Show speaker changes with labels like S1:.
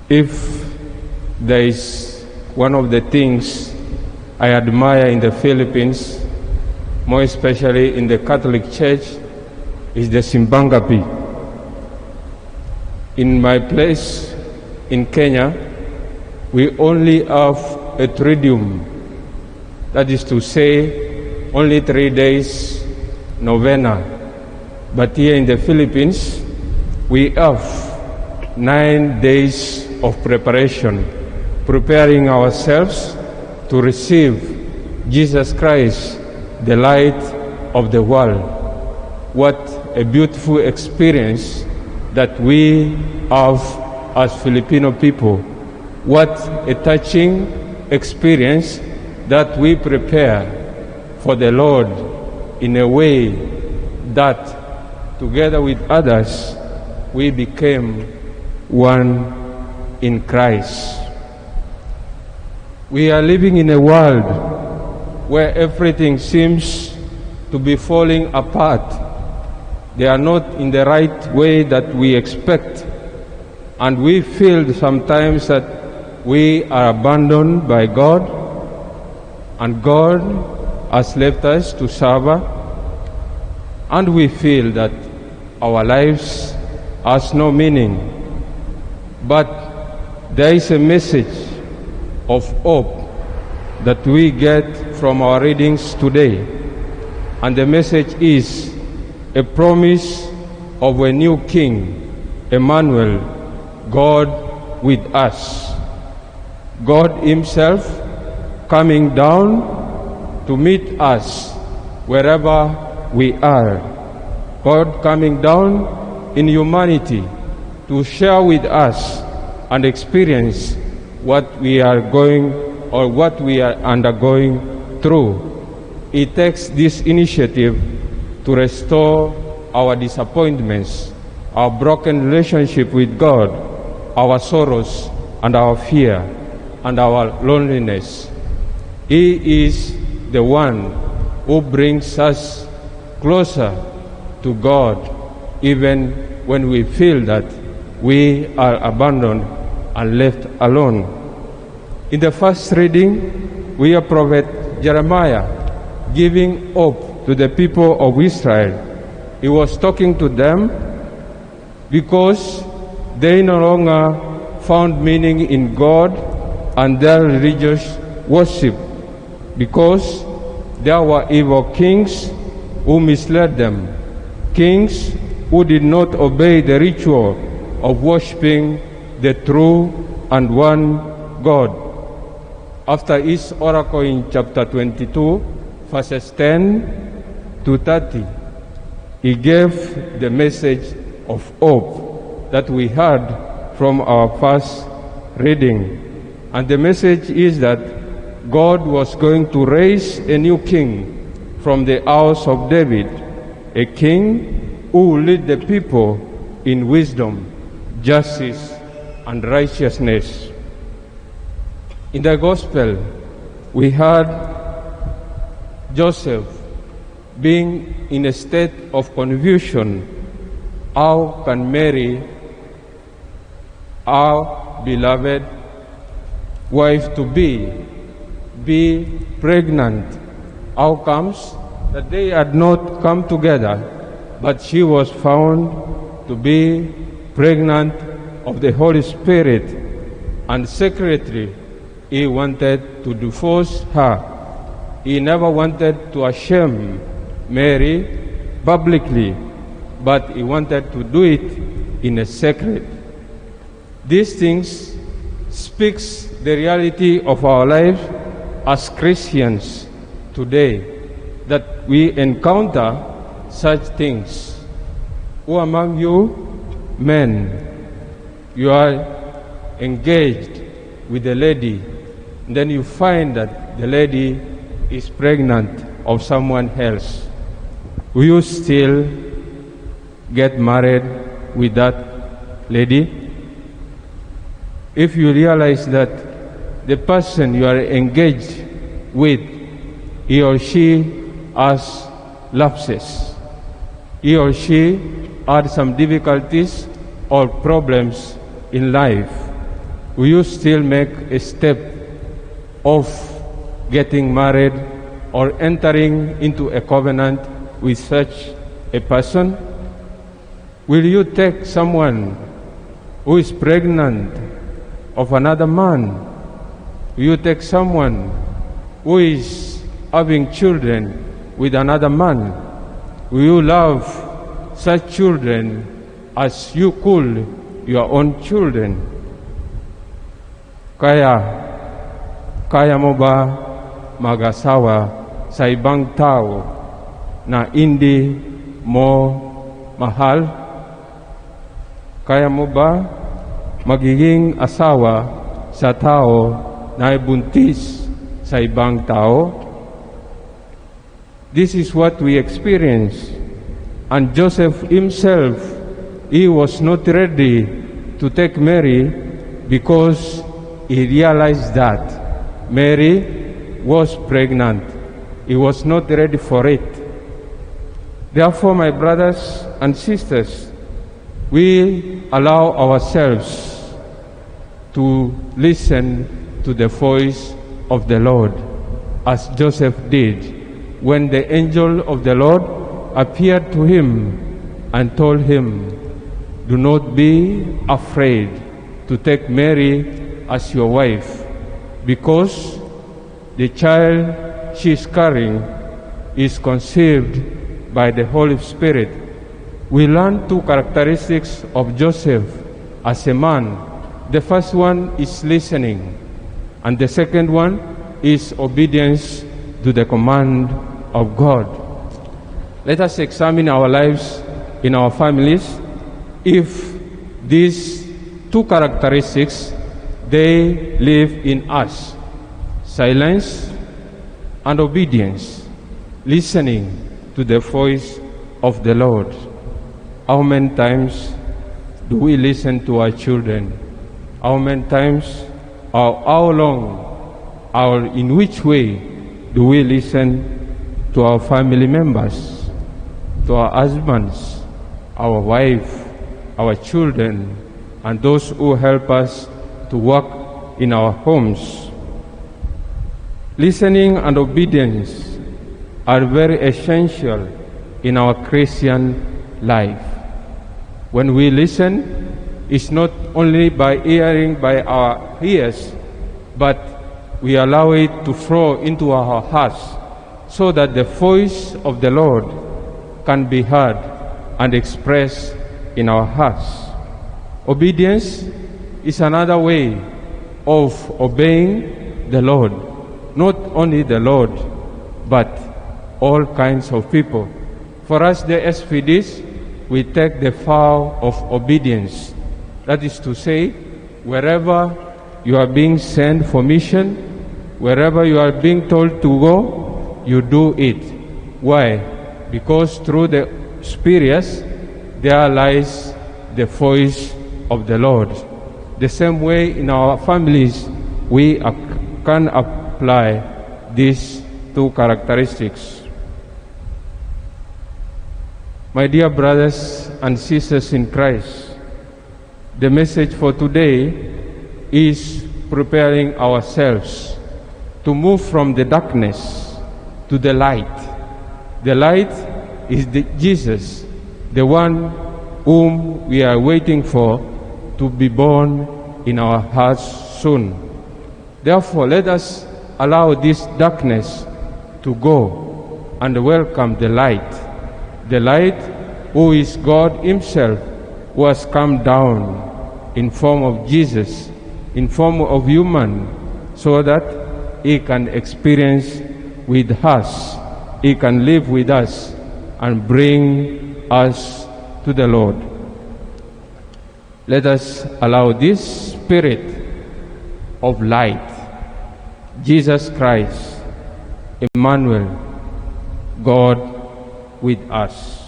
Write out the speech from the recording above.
S1: If there is one of the things I admire in the Philippines, more especially in the Catholic Church, is the Simbangapi. In my place in Kenya, we only have a Triduum. That is to say, only 3 days novena. But here in the Philippines, we have 9 days of preparation, preparing ourselves to receive Jesus Christ, the light of the world. What a beautiful experience that we have as Filipino people. What a touching experience that we prepare for the Lord in a way that together with others we became one in Christ. We are living in a world where everything seems to be falling apart. They are not in the right way that we expect. And we feel sometimes that we are abandoned by God, and God has left us to suffer, and we feel that our lives has no meaning. But there is a message of hope that we get from our readings today, and the message is a promise of a new King, Emmanuel, God with us. God Himself coming down to meet us wherever we are. God coming down in humanity to share with us and experience what we are going or what we are undergoing through. He takes this initiative to restore our disappointments, our broken relationship with God, our sorrows and our fear and our loneliness. He is the one who brings us closer to God even when we feel that we are abandoned and left alone. In the first reading, we have Prophet Jeremiah giving hope to the people of Israel. He was talking to them because they no longer found meaning in God and their religious worship, because there were evil kings who misled them, kings who did not obey the ritual of worshiping the true and one God. After his oracle in chapter 22, verses 10 to 30, he gave the message of hope that we heard from our first reading. And the message is that God was going to raise a new king from the house of David, a king who will lead the people in wisdom, justice, and righteousness. In the gospel, we heard Joseph being in a state of confusion. How can Mary, our beloved wife-to-be, be pregnant? How comes that they had not come together, but she was found to be pregnant of the Holy Spirit, and secretly he wanted to divorce her. He never wanted to shame Mary publicly, but he wanted to do it in a secret. These things speaks the reality of our lives as Christians today, that we encounter such things. Who among you, men, you are engaged with a lady, and then you find that the lady is pregnant of someone else? Will you still get married with that lady? If you realize that the person you are engaged with, he or she has lapses, he or she had some difficulties or problems in life, will you still make a step of getting married or entering into a covenant with such a person? Will you take someone who is pregnant of another man? Will you take someone who is having children with another man? Will you love such children as you could your own children? Kaya mo ba mag-asawa sa ibang tao na hindi mo mahal? Kaya mo ba magiging asawa sa tao na buntis sa ibang tao? This is what we experience. And Joseph himself, he was not ready to take Mary because he realized that Mary was pregnant. He was not ready for it. Therefore, my brothers and sisters, we allow ourselves to listen to the voice of the Lord, as Joseph did when the angel of the Lord appeared to him and told him, "Do not be afraid to take Mary as your wife, because the child she is carrying is conceived by the Holy Spirit." We learn two characteristics of Joseph as a man. The first one is listening, and the second one is obedience to the command of God. Let us examine our lives in our families if these two characteristics they live in us: silence and obedience, listening to the voice of the Lord. How many times do we listen to our children? How many times, or how long, or in which way do we listen to our family members, to our husbands, our wife, our children, and those who help us to work in our homes? Listening and obedience are very essential in our Christian life. When we listen, it's not only by hearing by our ears, but we allow it to flow into our hearts so that the voice of the Lord can be heard and expressed in our hearts. Obedience is another way of obeying the Lord. Not only the Lord, but all kinds of people. For us, the SVDs, we take the vow of obedience. That is to say, wherever you are being sent for mission, wherever you are being told to go, you do it. Why? Because through the experience, there lies the voice of the Lord. The same way in our families, we can apply these two characteristics. My dear brothers and sisters in Christ, the message for today is preparing ourselves to move from the darkness to the light. The light is Jesus, the one whom we are waiting for to be born in our hearts soon. Therefore, let us allow this darkness to go and welcome the light who is God himself, who has come down in form of Jesus, in form of human, so that he can experience with us, he can live with us and bring us to the Lord. Let us allow this Spirit of light, Jesus Christ, Emmanuel, God with us.